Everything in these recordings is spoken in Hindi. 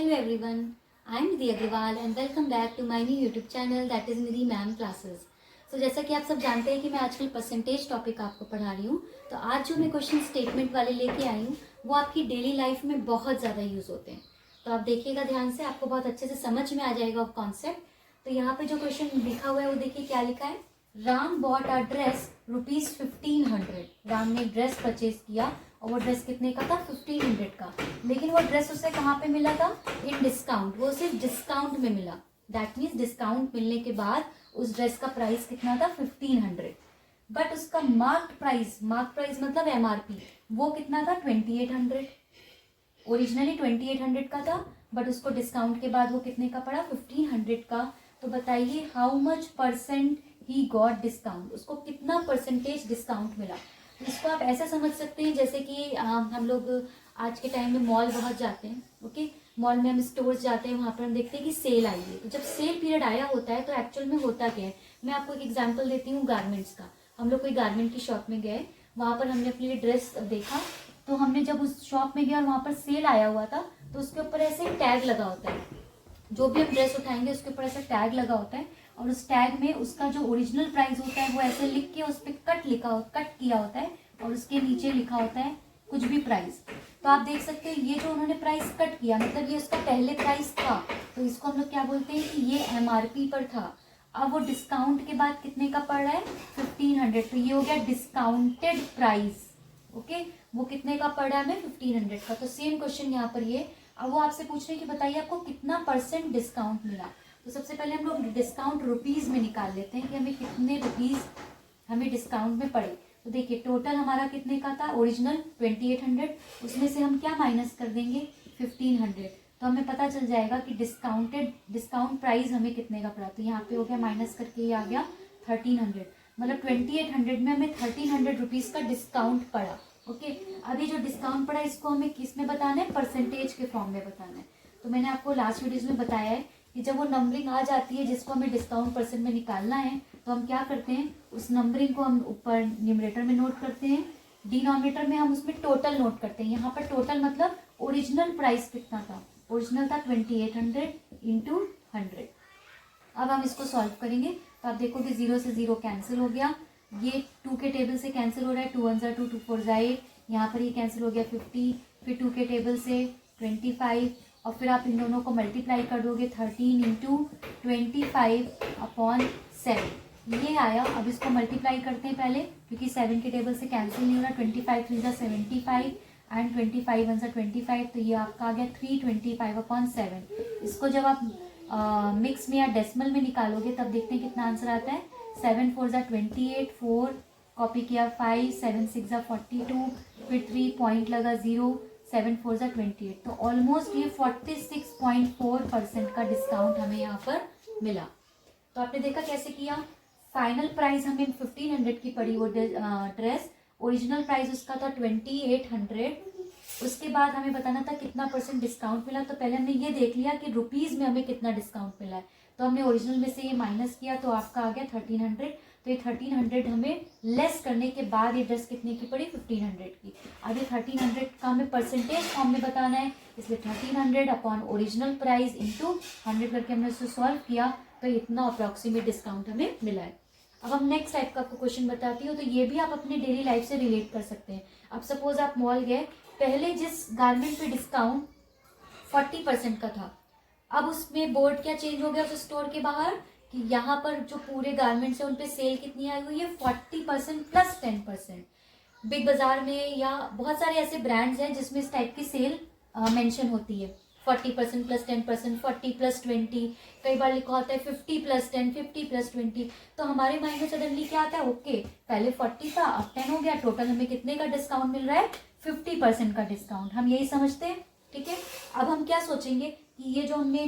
Hello everyone, I am Nidhi Agrawal and welcome back to my new YouTube channel that is Nidhi Ma'am Classes. So जैसा कि आप सब जानते हैं कि मैं आजकल परसेंटेज टॉपिक आपको पढ़ा रही हूँ, तो आज जो मैं क्वेश्चन स्टेटमेंट वाले लेके आई हूँ वो आपकी डेली लाइफ में बहुत ज़्यादा यूज़ होते हैं। तो आप देखिएगा ध्यान से, आपको बहुत अच्छे से समझ में आ जाएगा वो कॉन्सेप्ट। तो यहाँ पे जो क्वेश्चन लिखा हुआ है वो देखिए क्या लिखा है। Ram bought a dress ₹1500। Ram ने ड्रेस परचेज किया और वो ड्रेस कितने का था, 1500 का। लेकिन वो ड्रेस उसे कहाँ पे मिला था, इन डिस्काउंट। वो उसे डिस्काउंट में मिला। दैट मीन्स डिस्काउंट मिलने के बाद उस ड्रेस का प्राइस कितना था, 1500। बट उसका मार्क प्राइस मतलब MRP, वो कितना था, 2800। ओरिजिनली 2800 का था, बट उसको डिस्काउंट के बाद वो कितने का पड़ा, 1500 का। तो बताइए how much percent he got discount, उसको कितना परसेंटेज डिस्काउंट मिला। इसको आप ऐसा समझ सकते हैं जैसे कि हम लोग आज के टाइम में मॉल बहुत जाते हैं। ओके, मॉल में हम स्टोर्स जाते हैं, वहाँ पर हम देखते हैं कि सेल आई है। तो जब सेल पीरियड आया होता है तो एक्चुअल में होता क्या है, मैं आपको एक एग्जांपल देती हूँ गारमेंट्स का। हम लोग कोई गारमेंट की शॉप में गए, वहाँ पर हमने अपने लिए ड्रेस देखा। तो हमने जब उस शॉप में गया और वहाँ पर सेल आया हुआ था, तो उसके ऊपर ऐसे टैग लगा होता है। जो भी हम ड्रेस उठाएंगे उसके ऊपर ऐसा टैग लगा होता है, और उस टैग में उसका जो ओरिजिनल प्राइस होता है वो ऐसे लिख के उस पर कट किया होता है, और उसके नीचे लिखा होता है कुछ भी प्राइस। तो आप देख सकते हैं ये जो उन्होंने प्राइस कट किया, मतलब ये उसका पहले प्राइस था, तो इसको हम लोग क्या बोलते हैं कि ये MRP पर था। अब वो डिस्काउंट के बाद कितने का पड़ रहा है, 1500। तो ये हो गया डिस्काउंटेड प्राइस। ओके, वो कितने का पड़ रहा है हमें, 1500 का। तो सेम क्वेश्चन यहाँ पर ये। अब वो आपसे पूछ रहे हैं कि बताइए आपको कितना परसेंट डिस्काउंट मिला। तो सबसे पहले हम लोग डिस्काउंट रुपीज में निकाल लेते हैं कि हमें कितने रुपीज हमें डिस्काउंट में पड़े। तो देखिए टोटल हमारा कितने का था, ओरिजिनल 2800, उसमें से हम क्या माइनस कर देंगे, 1500। तो हमें पता चल जाएगा कि डिस्काउंट प्राइस हमें कितने का पड़ा। तो यहाँ पे हो गया माइनस करके ये आ गया 1300। मतलब 2800 में हमें 1300 रुपीज का डिस्काउंट पड़ा। ओके, अभी जो डिस्काउंट पड़ा इसको हमें किस में बताना है, परसेंटेज के फॉर्म में बताना है। तो मैंने आपको लास्ट वीडियोज में बताया है कि जब वो नंबरिंग आ जाती है जिसको हमें डिस्काउंट परसेंट में निकालना है, तो हम क्या करते हैं, उस नंबरिंग को हम ऊपर न्यूमरेटर में नोट करते हैं, डिनोमिनेटर में हम उसमें टोटल नोट करते हैं। यहाँ पर टोटल मतलब ओरिजिनल प्राइस कितना था, ओरिजिनल था 2800 इंटू 100। अब हम इसको सॉल्व करेंगे तो आप देखोगे 0 से 0 कैंसिल हो गया, ये 2 के टेबल से कैंसिल हो रहा है, 2 1 2, 2 4 8, यहाँ पर ये कैंसिल हो गया 50, फिर 2 के टेबल से 25, और फिर आप इन दोनों को मल्टीप्लाई कर दोगे 13 इंटू 25/7, ये आया। अब इसको मल्टीप्लाई करते हैं पहले, क्योंकि 7 के टेबल से कैंसिल नहीं हो रहा। 25 3 75 एंड 25 1 25, तो ये आपका आ गया 325/7। इसको जब आप मिक्स में या डेसिमल में निकालोगे तब देखते हैं कितना आंसर आता है। 7 4 28, 4 कॉपी किया 5, 7 6 42, फिर 3 पॉइंट लगा 0, 7 4 28। तो ऑलमोस्ट ये 46.4% का डिस्काउंट हमें यहाँ पर मिला। तो आपने देखा कैसे किया। फाइनल प्राइस हमें 1500 की पड़ी वो ड्रेस, ओरिजिनल प्राइस उसका था 2800। उसके बाद हमें बताना था कितना परसेंट डिस्काउंट मिला। तो पहले हमने ये देख लिया कि रुपीज में हमें कितना डिस्काउंट मिला है, तो हमने ओरिजिनल में से ये माइनस किया, तो आपका आ गया 1300। तो ये 1300 हमें लेस करने के बाद ये ड्रेस कितने की पड़ी, 1500 की। अब ये 1300 का हमें परसेंटेज फॉर्म में बताना है, इसलिए 1300 अपॉन ओरिजिनल प्राइस इंटू 100 करके हमने उसको सॉल्व किया, तो इतना अप्रॉक्सीमेट डिस्काउंट हमें मिला है। अब हम नेक्स्ट टाइप का आपको क्वेश्चन बताती हूँ, तो ये भी आप अपने डेली लाइफ से रिलेट कर सकते हैं। अब सपोज आप मॉल गए, पहले जिस गारमेंट पे डिस्काउंट 40% का था, अब उसमें बोर्ड क्या चेंज हो गया उस स्टोर के बाहर कि यहाँ पर जो पूरे गारमेंट्स है उन पे सेल कितनी आई हुई है, 40% प्लस 10%। बिग बाजार में या बहुत सारे ऐसे ब्रांड्स हैं जिसमें इस टाइप की सेल मेंशन होती है, 40% प्लस 10%, 40 प्लस 20, कई बार लिखा होता है 50 प्लस 10, 50 प्लस 20। तो हमारे माइंड में सडनली क्या आता है, ओके पहले 40 था अब 10 हो गया, टोटल हमें कितने का डिस्काउंट मिल रहा है, 50% का डिस्काउंट। हम यही समझते हैं, ठीक है। अब हम क्या सोचेंगे कि ये जो हमने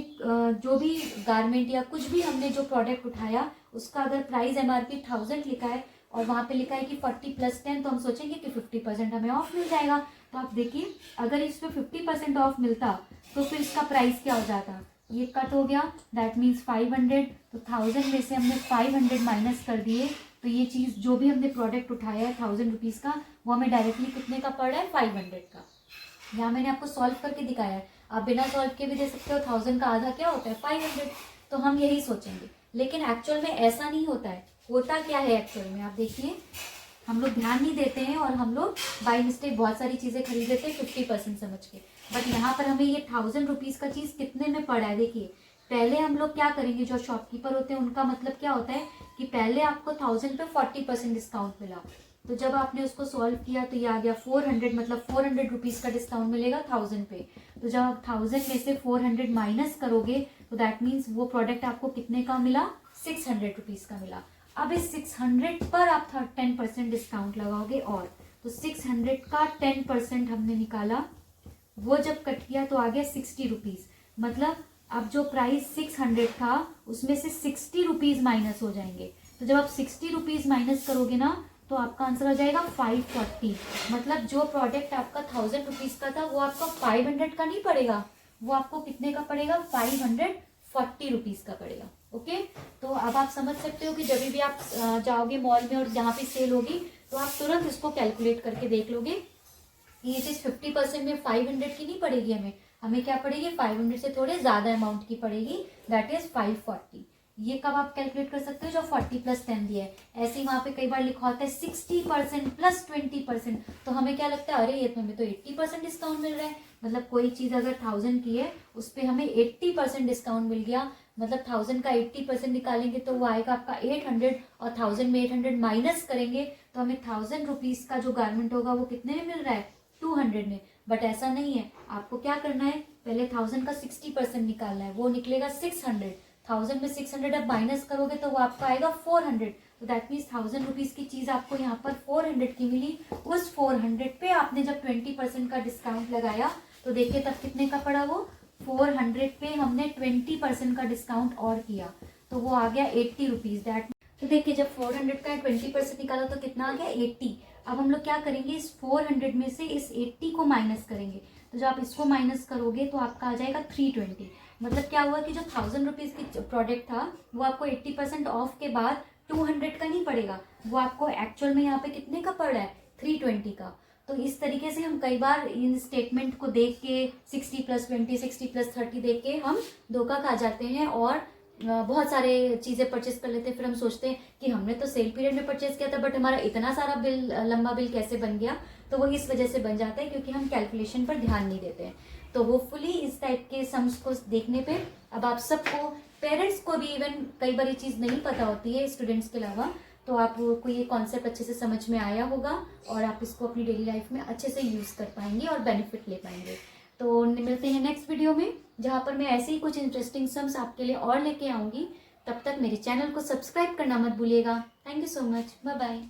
जो भी गारमेंट या कुछ भी हमने जो प्रोडक्ट उठाया उसका अगर प्राइस MRP 1000 लिखा है और वहाँ पे लिखा है कि 40 प्लस 10, तो हम सोचेंगे कि 50% हमें ऑफ मिल जाएगा। तो आप देखिए अगर इसमें 50% ऑफ मिलता तो फिर इसका प्राइस क्या हो जाता, ये कट हो गया, दैट मीन्स 500। तो 1000 में से हमने 500 माइनस कर दिए, तो ये चीज़ जो भी हमने प्रोडक्ट उठाया है 1000 रुपीज़ का, वो हमें डायरेक्टली कितने का पड़ रहा है, 500 का। यहाँ मैंने आपको सॉल्व करके दिखाया है। आप बिना सॉल्व के भी दे सकते हो। 1000 का आधा क्या होता है? 500। तो हम यही सोचेंगे, लेकिन एक्चुअल में ऐसा नहीं होता है। होता क्या है एक्चुअल में, आप देखिए, हम लोग ध्यान नहीं देते हैं और हम लोग बाई मिस्टेक बहुत सारी चीज़ें खरीद लेते हैं 50% समझ के। बट यहाँ पर हमें ये 1000 रुपीज़ का चीज़ कितने में पड़ा है, देखिए। पहले हम लोग क्या करेंगे, जो शॉपकीपर होते हैं उनका मतलब क्या होता है कि पहले आपको 1000 पे 40% डिस्काउंट मिला। तो जब आपने उसको सॉल्व किया तो ये आ गया 400, मतलब 400 रुपीज़ का डिस्काउंट मिलेगा 1000 पे। तो जब आप 1000 में से 400 माइनस करोगे तो दैट मीन्स वो प्रोडक्ट आपको कितने का मिला? 600 रुपीज़ का मिला। अब इस 600 पर आप 10% डिस्काउंट लगाओगे, और तो 600 का 10% हमने निकाला, वो जब कट किया तो आ गया 60 रुपीज़। मतलब अब जो प्राइस 600 था उसमें से 60 रुपीज़ माइनस हो जाएंगे। तो जब आप 60 रुपीज़ माइनस करोगे ना तो आपका आंसर आ जाएगा 540। मतलब जो प्रोडक्ट आपका 1000 रुपीज़ का था वो आपका 500 का नहीं पड़ेगा, वो आपको कितने का पड़ेगा? 540 रुपीज़ का पड़ेगा। ओके, तो अब आप समझ सकते हो कि जब भी आप जाओगे मॉल में और जहाँ पे सेल होगी तो आप तुरंत इसको कैलकुलेट करके देख लोगे। ये चीज़ 50% में 500 की नहीं पड़ेगी, हमें क्या पड़ेगी? 500 से थोड़े ज़्यादा अमाउंट की पड़ेगी, दैट इज 540। ये कब आप कैलकुलेट कर सकते हो? जो 40 + 10 दिया है। ऐसे ही वहाँ पे कई बार लिखा होता है 60% + 20%, तो हमें क्या लगता है, अरे ये तो हमें तो 80% डिस्काउंट मिल रहा है। मतलब कोई चीज़ अगर 1000 की है उस पर हमें 80% डिस्काउंट मिल गया, मतलब 1000 का 80% निकालेंगे तो वो आएगा आपका 800, और 1000 में 800 माइनस करेंगे तो हमें 1000 रुपीज़ का जो गारमेंट होगा वो कितने में मिल रहा है? 200 में। बट ऐसा नहीं है, आपको क्या करना है, पहले 1000 का 60% निकालना है, वो निकलेगा 600। 1000 में 600 अब माइनस करोगे तो वो आपका आएगा 400। तो दैट मीन्स 1000 रुपीज़ की चीज़ आपको यहाँ पर 400 की मिली। उस 400 पे आपने जब 20% का डिस्काउंट लगाया तो देखिए तब कितने का पड़ा वो? 400 पे हमने 20% का डिस्काउंट और किया तो वो आ गया 80 रुपीज़। दैट तो देखिए जब 400 का 20% निकाला तो कितना आ गया? 80। अब हम लोग क्या करेंगे, इस 400 में से इस 80 को माइनस करेंगे। तो जब आप इसको माइनस करोगे तो आपका आ जाएगा 320। मतलब क्या हुआ कि जो 1000 रुपीज़ की प्रोडक्ट था वो आपको 80% ऑफ के बाद 200 का नहीं पड़ेगा, वो आपको एक्चुअल में यहाँ पे कितने का पड़ रहा है? 320 का। तो इस तरीके से हम कई बार इन स्टेटमेंट को देख के 60 + 20, 60 + 30 देख के हम धोखा खा जाते हैं और बहुत सारे चीज़ें परचेस कर लेते हैं। फिर हम सोचते हैं कि हमने तो सेल पीरियड में परचेस किया था बट हमारा इतना सारा बिल, लंबा बिल कैसे बन गया? तो वो इस वजह से बन जाता है क्योंकि हम कैलकुलेशन पर ध्यान नहीं देते हैं। तो होपफुली इस टाइप के सम्स को देखने पे अब आप सबको, पेरेंट्स को भी इवन कई बार ये चीज़ नहीं पता होती है स्टूडेंट्स के अलावा, तो आपको ये कॉन्सेप्ट अच्छे से समझ में आया होगा और आप इसको अपनी डेली लाइफ में अच्छे से यूज़ कर पाएंगे और बेनिफिट ले पाएंगे। तो मिलते हैं नेक्स्ट वीडियो में जहाँ पर मैं ऐसे ही कुछ इंटरेस्टिंग सम्स आपके लिए और लेके आऊँगी। तब तक मेरे चैनल को सब्सक्राइब करना मत भूलिएगा। Thank you so much, bye bye.